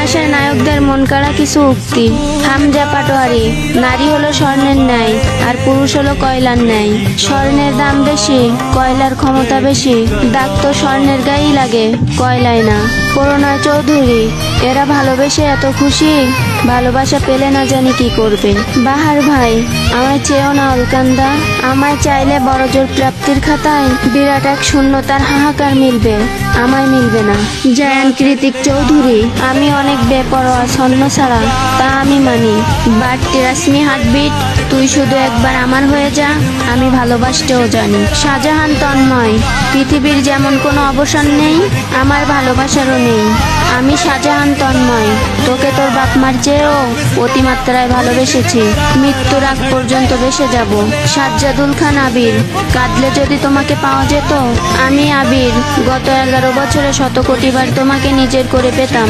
উপন্যাসের নায়কদের মন কাড়া কিছু উক্তি। হামজা পাটোয়ারি, নারী হলো স্বর্ণের ন্যায় আর পুরুষ হলো কয়লার ন্যায়। স্বর্ণের দাম বেশি, কয়লার ক্ষমতা বেশি, দাগ তো স্বর্ণের গায়েই লাগে, কয়লায় না। প্রণয় চৌধুরী, এরা ভালোবেসে এত খুশি, ভালোবাসা পেলে না জানি কি করবে। বাহার ভাই, আমায় চেয়েও না অলকান্দা, আমায় চাইলে বড় জোর প্রাপ্তির খাতায় বিরাট এক শূন্যতার হাহাকার মিলবে, আমায় মিলবে না। জায়ান কৃতিক চৌধুরী, আমি অনেক বেপরোয়া ছন্ন ছাড়া, তা আমি মানি, বাট টিরাসমি হার্টবিট, তুই শুধু একবার আমার হয়ে যা, আমি ভালোবাসতেও জানি। শাহজাহান তন্ময়, পৃথিবীর যেমন কোনো অবসান নেই, আমার ভালোবাসারও নেই। আমি শাহজাহান তন্ময়, তোকে তোর বাপ মার চেয়েও অতিমাত্রায় ভালোবেসেছি, মৃত্যুর আগ পর্যন্ত বেসে যাব। সাজ্জাদুল খান আবির, কাঁদলে যদি তোমাকে পাওয়া যেত, আমি আবির গত 11 বছরে 100 কোটি বার তোমাকে নিজের করে পেতাম।